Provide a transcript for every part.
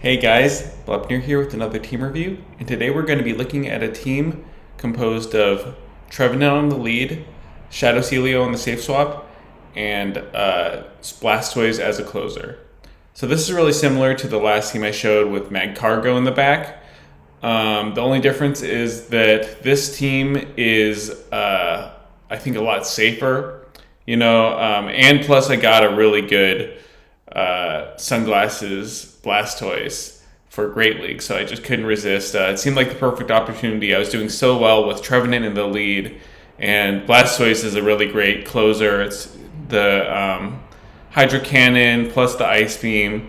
Hey guys, Blepnir here with another team review, and today we're going to be looking at a team composed of Trevenant on the lead, Shadow Celio on the safe swap, and Blastoise as a closer. So this is really similar to the last team I showed with Magcargo in the back. The only difference is that this team is, I think, a lot safer, and plus I got a really good sunglasses Blastoise for Great League, so I just couldn't resist. It seemed like the perfect opportunity. I was doing so well with Trevenant in the lead, and Blastoise is a really great closer. It's the Hydro Cannon plus the Ice Beam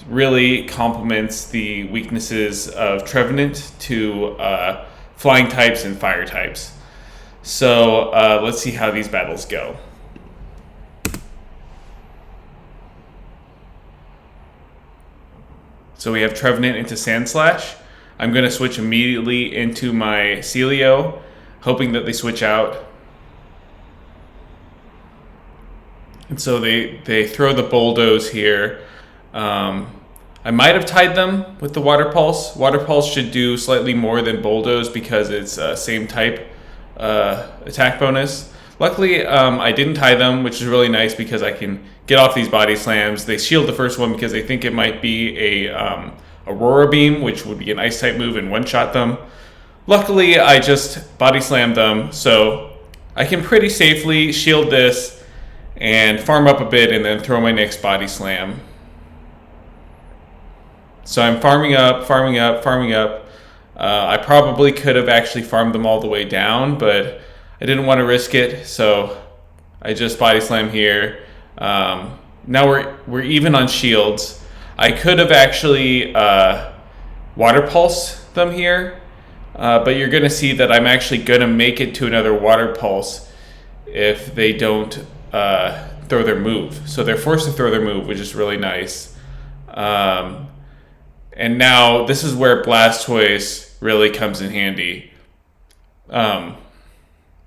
really complements the weaknesses of Trevenant to flying types and fire types. So let's see how these battles go. So we have Trevenant into Sandslash. I'm going to switch immediately into my Celio, hoping that they switch out. And so they throw the Bulldoze here. I might have tied them with the Water Pulse. Water Pulse should do slightly more than Bulldoze because it's same type attack bonus. Luckily, I didn't tie them, which is really nice because I can get off these body slams. They shield the first one because they think it might be a Aurora Beam, which would be an ice type move, and one-shot them. Luckily, I just body slammed them, so I can pretty safely shield this and farm up a bit and then throw my next body slam. So I'm farming up. I probably could have actually farmed them all the way down, but I didn't want to risk it, so I just body slam here. Now we're even on shields. I could have actually Water Pulse them here, but you're going to see that I'm actually going to make it to another Water Pulse if they don't throw their move. So they're forced to throw their move, which is really nice. And now this is where Blastoise really comes in handy.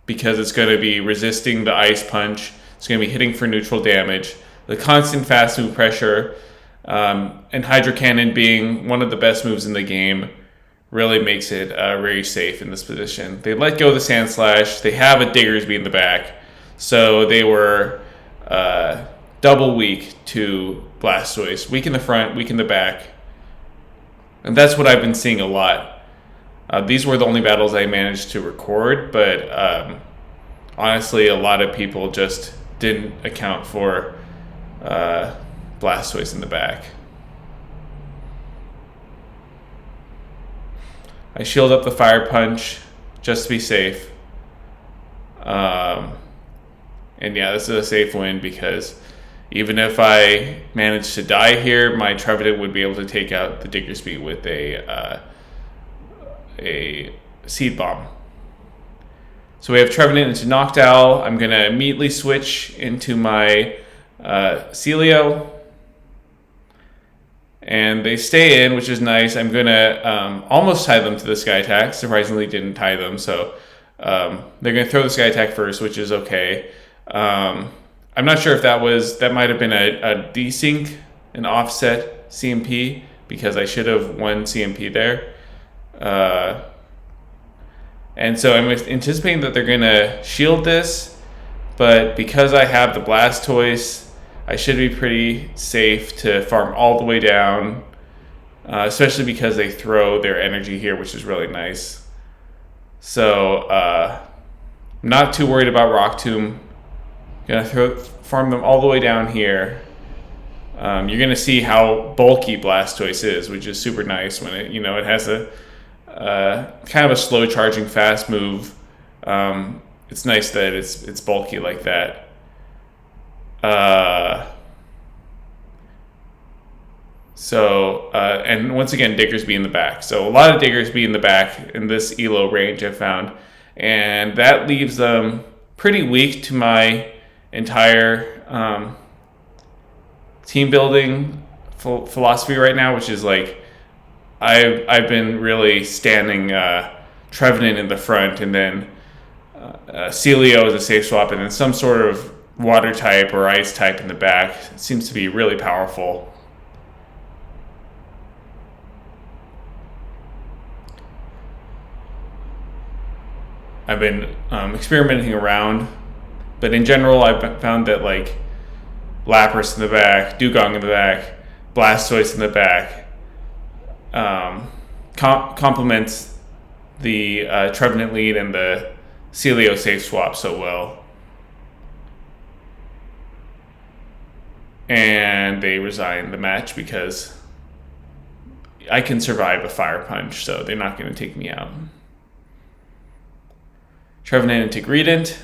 Because it's going to be resisting the Ice Punch. It's going to be hitting for neutral damage. The constant fast move pressure and Hydro Cannon being one of the best moves in the game really makes it very safe in this position. They let go of the Sandslash. They have a Diggersby in the back. So they were double weak to Blastoise. Weak in the front, weak in the back. And that's what I've been seeing a lot. These were the only battles I managed to record, but honestly, a lot of people just didn't account for Blastoise in the back. I shield up the Fire Punch just to be safe. And yeah, this is a safe win because even if I managed to die here, my Trevenant would be able to take out the Diggersby with a Seed Bomb. So we have Trevenant into Noctowl. I'm going to immediately switch into my Celio. And they stay in, which is nice. I'm going to almost tie them to the Sky Attack. Surprisingly, didn't tie them. So they're going to throw the Sky Attack first, which is okay. I'm not sure if that might have been a desync, an offset CMP, because I should have won CMP there. And so I'm anticipating that they're going to shield this, but because I have the Blastoise, I should be pretty safe to farm all the way down, especially because they throw their energy here, which is really nice. So I'm not too worried about Rock Tomb. Gonna farm them all the way down here. You're gonna see how bulky Blastoise is, which is super nice when it has a kind of a slow charging fast move. It's nice that it's bulky like that. And once again, Diggersby in the back. So a lot of Diggersby in the back in this ELO range I've found, and that leaves them pretty weak to my entire team building philosophy right now, which is like I've been really standing Trevenant in the front, and then Celio is a safe swap, and then some sort of water type or ice type in the back. It seems to be really powerful. I've been experimenting around, but in general, I've found that like Lapras in the back, Dugong in the back, Blastoise in the back complements the Trevenant lead and the Celio safe swap so well. And they resign the match because I can survive a Fire Punch, so they're not going to take me out. Trevenant into Greedent.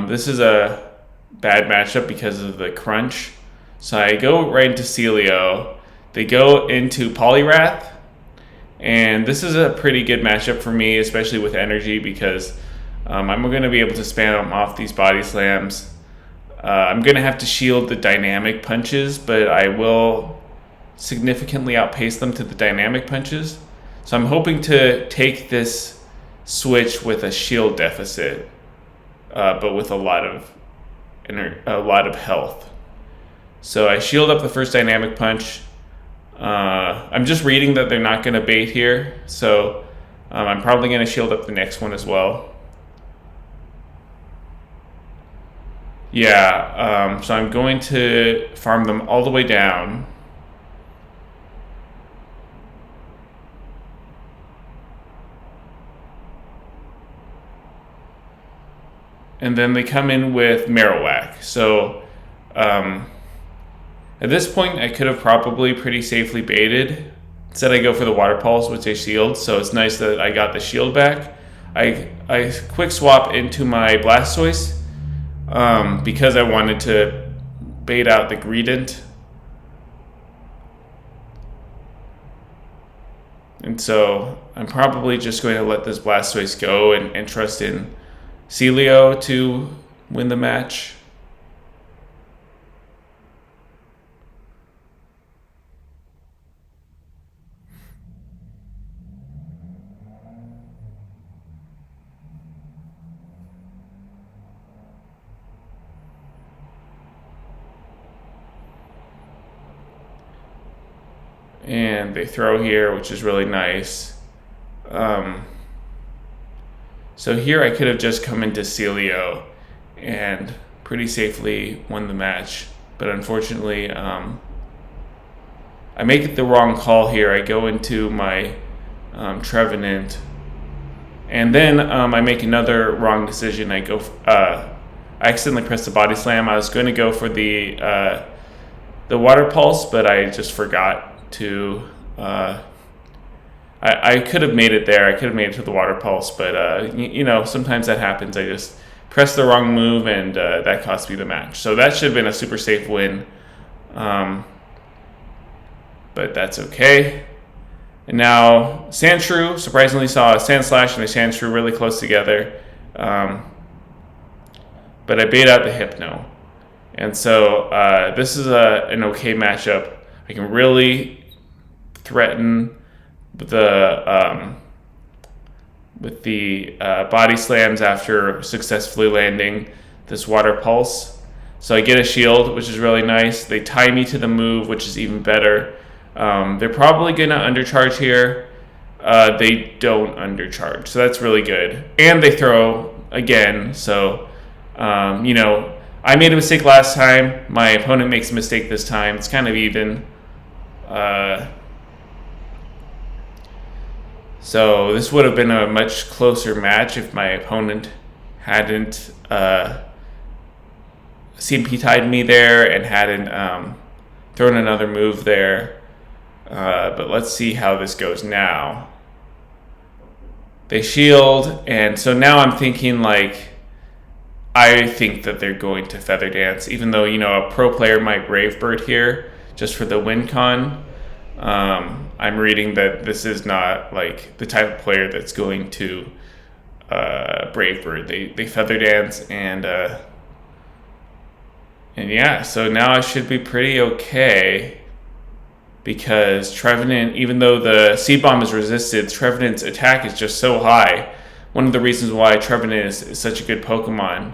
This is a bad matchup because of the crunch. So I go right into Celio. They go into Poliwrath. And this is a pretty good matchup for me, especially with energy, because I'm going to be able to spam off these body slams. I'm going to have to shield the dynamic punches, but I will significantly outpace them to the dynamic punches. So I'm hoping to take this switch with a shield deficit, but with a lot of health. So I shield up the first dynamic punch. I'm just reading that they're not going to bait here, so I'm probably going to shield up the next one as well. Yeah, so I'm going to farm them all the way down. And then they come in with Marowak. So at this point, I could have probably pretty safely baited. Instead, I go for the Water Pulse, which they shield. So it's nice that I got the shield back. I quick swap into my Blastoise because I wanted to bait out the Greedent. And so I'm probably just going to let this Blastoise go and trust in Celio to win the match. And they throw here, which is really nice. So here I could have just come into Celio and pretty safely won the match. But unfortunately, I make the wrong call here. I go into my Trevenant. And then I make another wrong decision. I accidentally press the Body Slam. I was going to go for the Water Pulse, but I just forgot to I could have made it there. I could have made it to the Water Pulse, but sometimes that happens. I just pressed the wrong move, and that cost me the match. So that should have been a super safe win, but that's okay. And now Sandshrew, surprisingly, saw a Sandslash and a Sandshrew really close together, but I bait out the Hypno. And so this is an okay matchup. I can really threaten with the body slams after successfully landing this Water Pulse. So I get a shield, which is really nice. They tie me to the move, which is even better. They're probably going to undercharge here. They don't undercharge, so that's really good. And they throw again, so I made a mistake last time. My opponent makes a mistake this time. It's kind of even. So this would have been a much closer match if my opponent hadn't CMP tied me there and hadn't thrown another move there. But let's see how this goes now. They shield, and so now I'm thinking I think that they're going to Feather Dance, even though a pro player might Brave Bird here just for the win con. I'm reading that this is not the type of player that's going to Brave Bird. They Feather Dance, and yeah, so now I should be pretty okay because Trevenant, even though the Seed Bomb is resisted, Trevenant's attack is just so high. One of the reasons why Trevenant is such a good Pokemon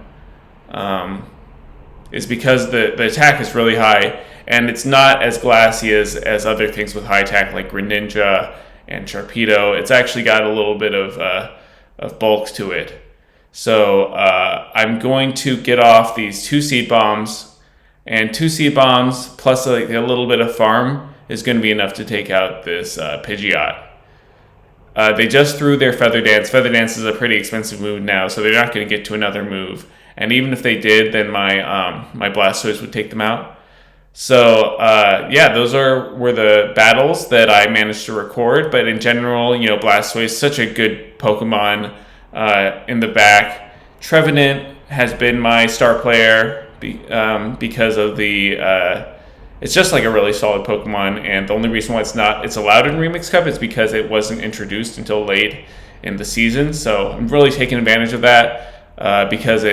is because the attack is really high, and it's not as glassy as other things with high attack like Greninja and Sharpedo. It's actually got a little bit of bulk to it. So I'm going to get off these 2 seed bombs, and 2 seed bombs plus like a little bit of farm is going to be enough to take out this Pidgeot. They just threw their Feather Dance. Feather Dance is a pretty expensive move now, so they're not going to get to another move. And even if they did, then my Blastoise would take them out. So those were the battles that I managed to record. But in general, Blastoise, such a good Pokemon in the back. Trevenant has been my star player because of the. It's just like a really solid Pokemon, and the only reason why it's allowed in Remix Cup is because it wasn't introduced until late in the season. So I'm really taking advantage of that because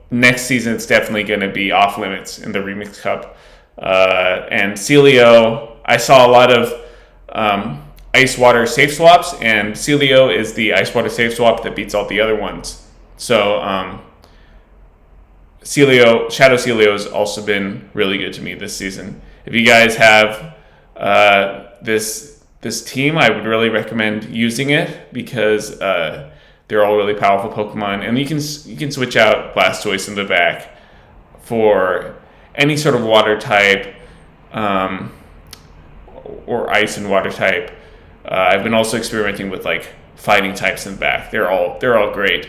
next season it's definitely going to be off limits in the Remix Cup. And Celio, I saw a lot of Ice Water safe swaps, and Celio is the Ice Water safe swap that beats all the other ones. So Shadow Celio has also been really good to me this season. If you guys have this team, I would really recommend using it because they're all really powerful Pokemon, and you can switch out Blastoise in the back for any sort of water type or ice and water type. I've been also experimenting with like fighting types in the back. They're all great.